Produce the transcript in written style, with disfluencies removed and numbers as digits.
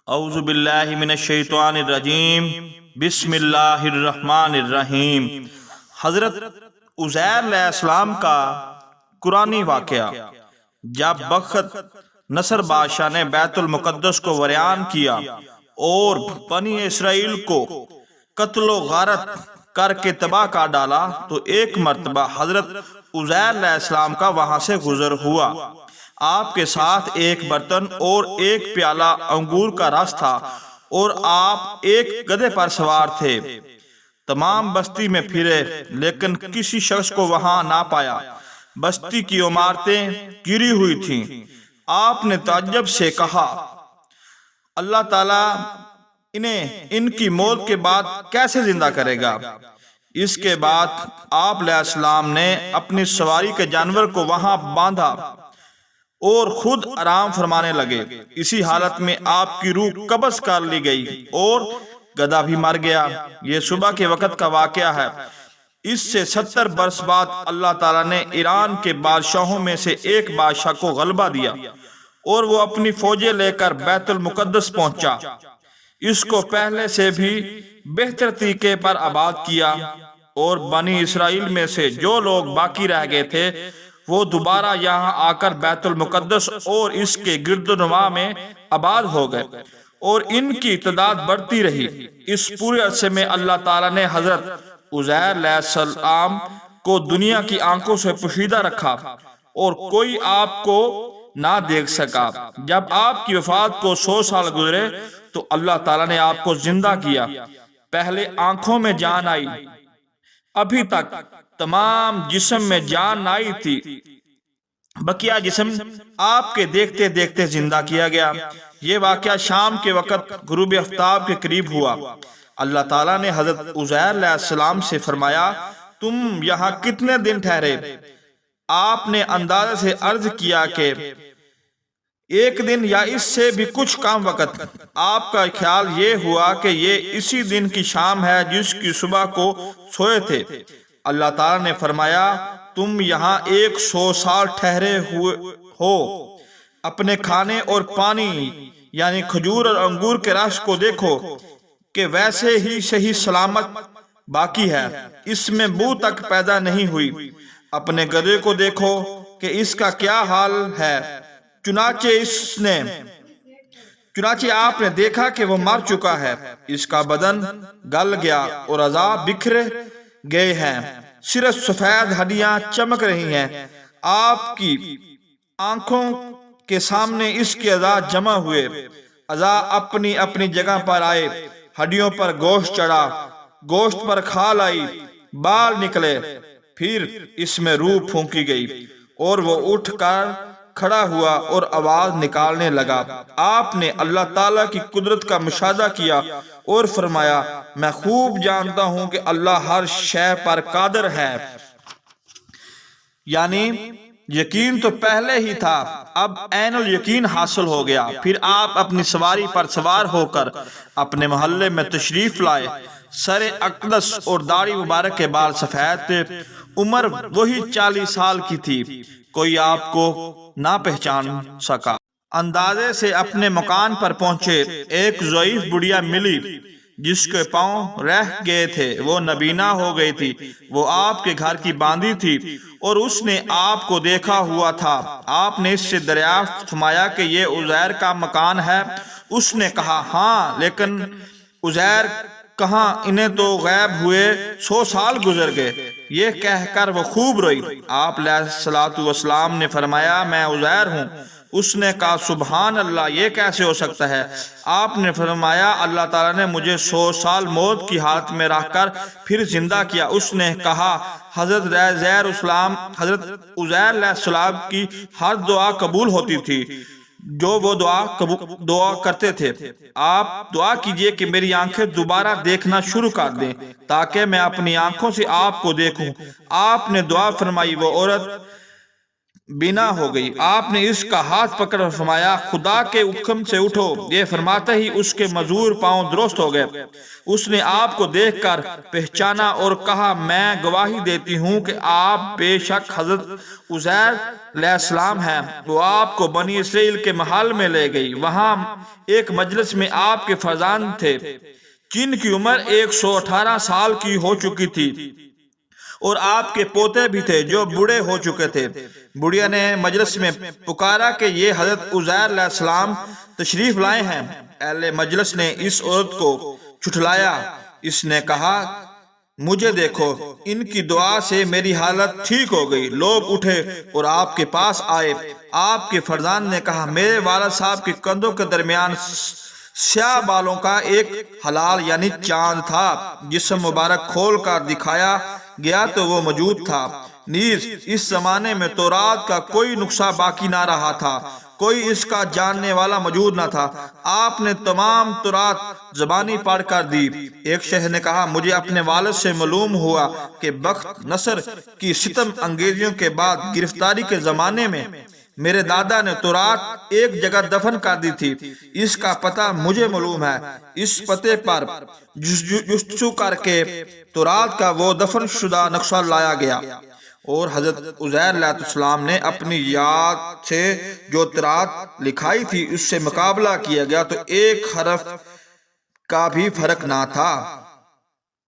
اعوذ باللہ من الشیطان الرجیم بسم اللہ الرحمن الرحیم۔ حضرت عزیر علیہ السلام کا قرآنی واقعہ۔ جب بخت نصر بادشاہ نے بیت المقدس کو ویران کیا اور بنی اسرائیل کو قتل و غارت کر کے تباہ کر ڈالا تو ایک مرتبہ حضرت عزیر علیہ السلام کا وہاں سے گزر ہوا۔ آپ کے ساتھ ایک برتن اور ایک پیالہ انگور کا رس تھا اور آپ ایک گدھے پر سوار تھے۔ تمام بستی میں پھرے لیکن کسی شخص کو وہاں نہ پایا۔ بستی کی عمارتیں گری ہوئی تھیں۔ آپ نے تعجب سے کہا، اللہ تعالیٰ انہیں ان کی موت کے بعد کیسے زندہ کرے گا؟ اس کے بعد آپ علیہ السلام نے اپنی سواری کے جانور کو وہاں باندھا اور خود آرام فرمانے لگے۔ اسی حالت میں آپ کی روح قبض کر لی گئی اور گدھا بھی مر گیا۔ یہ صبح کے وقت کا واقعہ ہے۔ اس سے 70 برس بعد اللہ تعالیٰ نے ایران کے بادشاہوں میں سے ایک بادشاہ کو غلبہ دیا اور وہ اپنی فوجیں لے کر بیت المقدس پہنچا۔ اس کو پہلے سے بھی بہتر طریقے پر آباد کیا اور بنی اسرائیل میں سے جو لوگ باقی رہ گئے تھے وہ دوبارہ یہاں آ کر بیت المقدس اور اس کے گرد و نواح میں آباد ہو گئے اور ان کی تعداد بڑھتی رہی۔ اس پورے عرصے میں اللہ تعالیٰ نے حضرت عزیر علیہ السلام کو دنیا کی آنکھوں سے پوشیدہ رکھا اور کوئی آپ کو نہ دیکھ سکا۔ جب آپ کی وفات کو 100 سال گزرے تو اللہ تعالیٰ نے آپ کو زندہ کیا۔ پہلے آنکھوں میں جان آئی، ابھی تک تمام جسم میں جان آئی تھی، بقیہ جسم آپ کے دیکھتے دیکھتے زندہ کیا گیا۔ یہ واقعہ شام کے وقت غروب آفتاب کے قریب ہوا۔ اللہ تعالیٰ نے حضرت عزیر علیہ السلام سے فرمایا، تم یہاں کتنے دن ٹھہرے؟ آپ نے اندازے سے عرض کیا کہ ایک دن یا اس سے بھی کچھ کم وقت۔ آپ کا خیال یہ ہوا کہ یہ اسی دن کی شام ہے جس کی صبح کو سوئے تھے۔ اللہ تعالیٰ نے فرمایا، تم یہاں 100 سال ٹھہرے ہوئے ہو۔ اپنے کھانے اور پانی یعنی کھجور اور انگور کے رس کو دیکھو کہ ویسے ہی صحیح سلامت باقی ہے، اس میں بو تک پیدا نہیں ہوئی۔ اپنے گدھے کو دیکھو کہ اس کا کیا حال ہے۔ چنانچہ آپ نے دیکھا کہ وہ مر چکا ہے، اس کا بدن گل گیا اور اعضاء بکھر گئے ہیں، صرف سفید ہڈیاں چمک رہی ہیں۔ آپ کی آنکھوں کے سامنے اس کے اعضاء جمع ہوئے، اعضاء اپنی اپنی جگہ پر آئے، ہڈیوں پر گوشت چڑھا، گوشت پر کھال آئی، بال نکلے، پھر اس میں روح پھونکی گئی اور وہ اٹھ کر کھڑا ہوا اور آواز نکالنے لگا۔ آپ نے اللہ تعالیٰ کی قدرت کا مشاہدہ کیا اور فرمایا، میں خوب جانتا ہوں کہ اللہ ہر شے پر قادر ہے۔ یعنی یقین تو پہلے ہی تھا، اب عین الیقین حاصل ہو گیا۔ پھر آپ اپنی سواری پر سوار ہو کر اپنے محلے میں تشریف لائے۔ سر اقدس اور داڑھی مبارک کے بال سفید تھے۔ عمر وہی 40 سال کی تھی۔ کوئی آپ کو نہ پہچان سکا۔ اندازے سے اپنے مکان پر پہنچے، ایک ضعیف بڑھیا ملی جس کے پاؤں رہ گئے تھے، وہ نبینا ہو گئی تھی۔ وہ آپ کے گھر کی باندھی تھی اور اس نے آپ کو دیکھا ہوا تھا۔ آپ نے اس سے دریافت فرمایا کہ یہ عزیر کا مکان ہے؟ اس نے کہا، ہاں، لیکن عزیر کہاں؟ انہیں تو غائب ہوئے 100 سال گزر گئے۔ یہ کہہ کر وہ خوب روئی۔ آپ علیہ السلام نے فرمایا، میں عزیر ہوں۔ اس نے کہا، سبحان اللہ، یہ کیسے ہو سکتا ہے؟ آپ نے فرمایا، اللہ تعالیٰ نے مجھے 100 سال موت کی حالت میں رکھ کر پھر زندہ کیا۔ اس نے کہا، حضرت عزیر علیہ السلام کی ہر دعا قبول ہوتی تھی جو وہ دعا کرتے تھے۔ آپ دعا کیجئے کہ میری آنکھیں دوبارہ دیکھنا شروع کر دیں تاکہ میں اپنی آنکھوں سے آپ کو دیکھوں۔ آپ نے دعا فرمائی، وہ عورت بینا ہو گئی۔ آپ نے اس کا ہاتھ پکڑ کر فرمایا خدا کے حکم سے اٹھو۔ یہ فرماتے ہی اس کے معذور پاؤں درست ہو گئے۔ اس نے آپ کو دیکھ کر پہچانا اور کہا میں گواہی دیتی ہوں کہ آپ بے شک حضرت عزیر علیہ السلام ہیں۔ وہ آپ کو بنی اسرائیل کے محل میں لے گئی۔ وہاں ایک مجلس میں آپ کے فرزند تھے جن کی عمر 118 سال کی ہو چکی تھی، اور آپ کے پوتے بھی تھے جو بوڑھے ہو چکے تھے۔ بڑھیا نے مجلس میں پکارا کہ یہ حضرت عزیر علیہ السلام تشریف لائے ہیں۔ اہل مجلس نے اس عورت کو چھٹلایا۔ اس نے کہا مجھے دیکھو، ان کی دعا سے میری حالت ٹھیک ہو گئی۔ لوگ اٹھے اور آپ کے پاس آئے۔ آپ کے فرزند نے کہا میرے والد صاحب کے کندھوں کے درمیان سیاہ بالوں کا ایک ہلال یعنی چاند تھا۔ جسم مبارک کھول کر دکھایا گیا تو وہ موجود تھا۔ نیز اس زمانے میں تورات کا کوئی نسخہ باقی نہ رہا تھا، کوئی اس کا جاننے والا موجود نہ تھا۔ آپ نے تمام تورات زبانی پڑھ کر دی۔ ایک شخص نے کہا مجھے اپنے والد سے معلوم ہوا کہ بخت نصر کی ستم انگیزیوں کے بعد گرفتاری کے زمانے میں میرے دادا نے تورات ایک جگہ دفن کر دی تھی۔ اس کا پتہ مجھے معلوم ہے۔ اس پتے پر جستجو کر کے تورات کا وہ دفن شدہ نقشہ لایا گیا، اور حضرت عزیر علیہ السلام نے اپنی یاد سے جو تورات لکھائی تھی اس سے مقابلہ کیا گیا تو ایک حرف کا بھی فرق نہ تھا۔